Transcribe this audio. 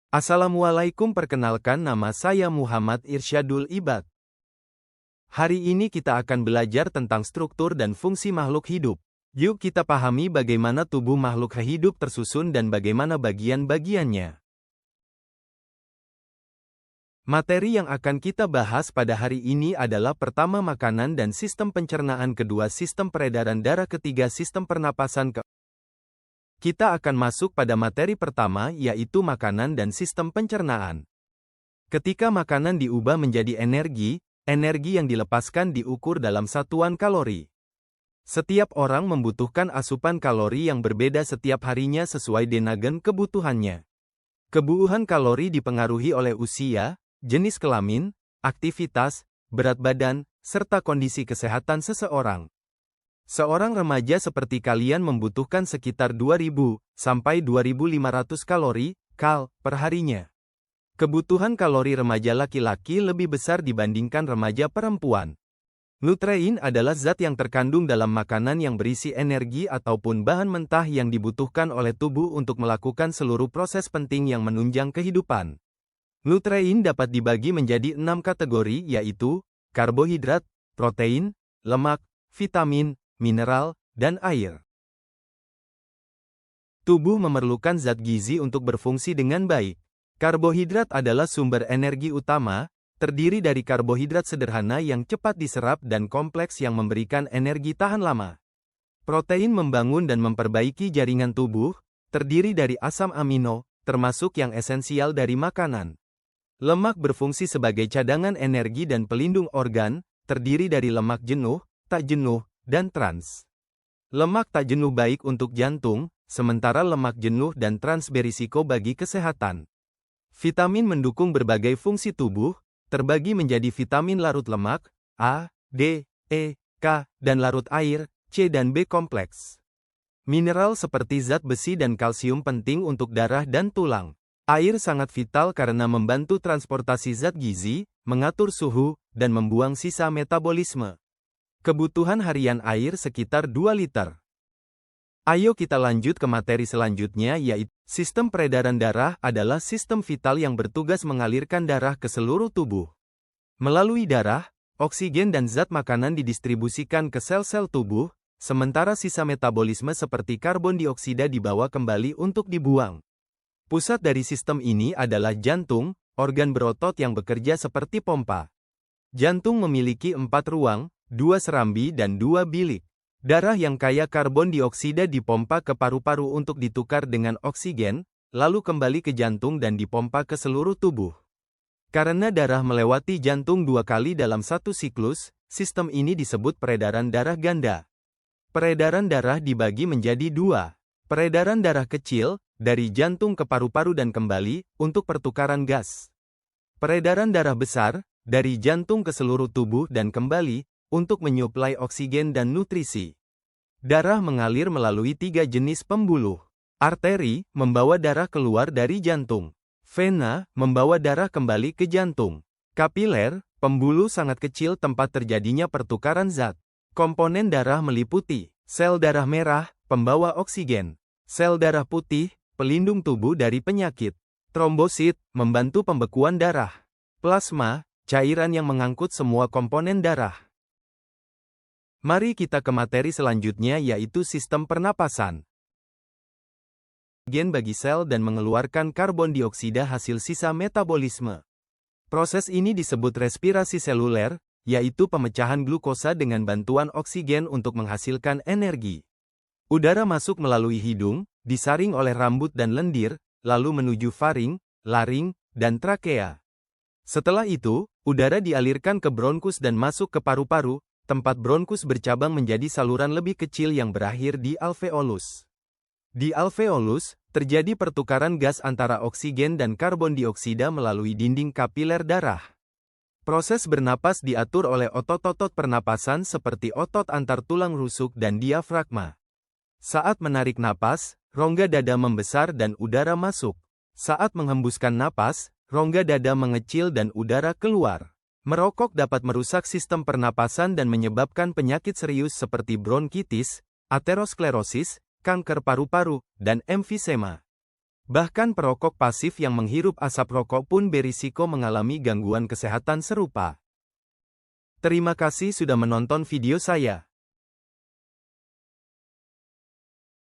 Assalamualaikum, perkenalkan nama saya Muhammad Irsyadul Ibad. Hari ini kita akan belajar tentang struktur dan fungsi makhluk hidup. Yuk kita pahami bagaimana tubuh makhluk hidup tersusun dan bagaimana bagian-bagiannya. Materi yang akan kita bahas pada hari ini adalah pertama makanan dan sistem pencernaan, kedua sistem peredaran darah, ketiga sistem pernapasan. Kita akan masuk pada materi pertama, yaitu makanan dan sistem pencernaan. Ketika makanan diubah menjadi energi, energi yang dilepaskan diukur dalam satuan kalori. Setiap orang membutuhkan asupan kalori yang berbeda setiap harinya sesuai dengan kebutuhannya. Kebutuhan kalori dipengaruhi oleh usia, jenis kelamin, aktivitas, berat badan, serta kondisi kesehatan seseorang. Seorang remaja seperti kalian membutuhkan sekitar 2000 sampai 2500 kalori per harinya. Kebutuhan kalori remaja laki-laki lebih besar dibandingkan remaja perempuan. Nutrien adalah zat yang terkandung dalam makanan yang berisi energi ataupun bahan mentah yang dibutuhkan oleh tubuh untuk melakukan seluruh proses penting yang menunjang kehidupan. Nutrien dapat dibagi menjadi 6 kategori, yaitu karbohidrat, protein, lemak, vitamin, mineral, dan air. Tubuh memerlukan zat gizi untuk berfungsi dengan baik. Karbohidrat adalah sumber energi utama, terdiri dari karbohidrat sederhana yang cepat diserap dan kompleks yang memberikan energi tahan lama. Protein membangun dan memperbaiki jaringan tubuh, terdiri dari asam amino, termasuk yang esensial dari makanan. Lemak berfungsi sebagai cadangan energi dan pelindung organ, terdiri dari lemak jenuh, tak jenuh, dan trans. Lemak tak jenuh baik untuk jantung, sementara lemak jenuh dan trans berisiko bagi kesehatan. Vitamin mendukung berbagai fungsi tubuh, terbagi menjadi vitamin larut lemak, A, D, E, K, dan larut air, C dan B kompleks. Mineral seperti zat besi dan kalsium penting untuk darah dan tulang. Air sangat vital karena membantu transportasi zat gizi, mengatur suhu, dan membuang sisa metabolisme. Kebutuhan harian air sekitar 2 liter. Ayo kita lanjut ke materi selanjutnya, yaitu sistem peredaran darah adalah sistem vital yang bertugas mengalirkan darah ke seluruh tubuh. Melalui darah, oksigen dan zat makanan didistribusikan ke sel-sel tubuh, sementara sisa metabolisme seperti karbon dioksida dibawa kembali untuk dibuang. Pusat dari sistem ini adalah jantung, organ berotot yang bekerja seperti pompa. Jantung memiliki 4 ruang, 2 serambi dan 2 bilik. Darah yang kaya karbon dioksida dipompa ke paru-paru untuk ditukar dengan oksigen, lalu kembali ke jantung dan dipompa ke seluruh tubuh. Karena darah melewati jantung 2 kali dalam satu siklus, sistem ini disebut peredaran darah ganda. Peredaran darah dibagi menjadi 2. Peredaran darah kecil, dari jantung ke paru-paru dan kembali, untuk pertukaran gas. Peredaran darah besar, dari jantung ke seluruh tubuh dan kembali, untuk menyuplai oksigen dan nutrisi. Darah mengalir melalui 3 jenis pembuluh. Arteri, membawa darah keluar dari jantung. Vena, membawa darah kembali ke jantung. Kapiler, pembuluh sangat kecil tempat terjadinya pertukaran zat. Komponen darah meliputi sel darah merah, pembawa oksigen. Sel darah putih, pelindung tubuh dari penyakit. Trombosit, membantu pembekuan darah. Plasma, cairan yang mengangkut semua komponen darah. Mari kita ke materi selanjutnya, yaitu sistem pernapasan. Oksigen bagi sel dan mengeluarkan karbon dioksida hasil sisa metabolisme. Proses ini disebut respirasi seluler, yaitu pemecahan glukosa dengan bantuan oksigen untuk menghasilkan energi. Udara masuk melalui hidung, disaring oleh rambut dan lendir, lalu menuju faring, laring, dan trakea. Setelah itu, udara dialirkan ke bronkus dan masuk ke paru-paru, tempat bronkus bercabang menjadi saluran lebih kecil yang berakhir di alveolus. Di alveolus, terjadi pertukaran gas antara oksigen dan karbon dioksida melalui dinding kapiler darah. Proses bernapas diatur oleh otot-otot pernapasan seperti otot antar tulang rusuk dan diafragma. Saat menarik napas, rongga dada membesar dan udara masuk. Saat menghembuskan napas, rongga dada mengecil dan udara keluar. Merokok dapat merusak sistem pernapasan dan menyebabkan penyakit serius seperti bronkitis, aterosklerosis, kanker paru-paru, dan emfisema. Bahkan perokok pasif yang menghirup asap rokok pun berisiko mengalami gangguan kesehatan serupa. Terima kasih sudah menonton video saya.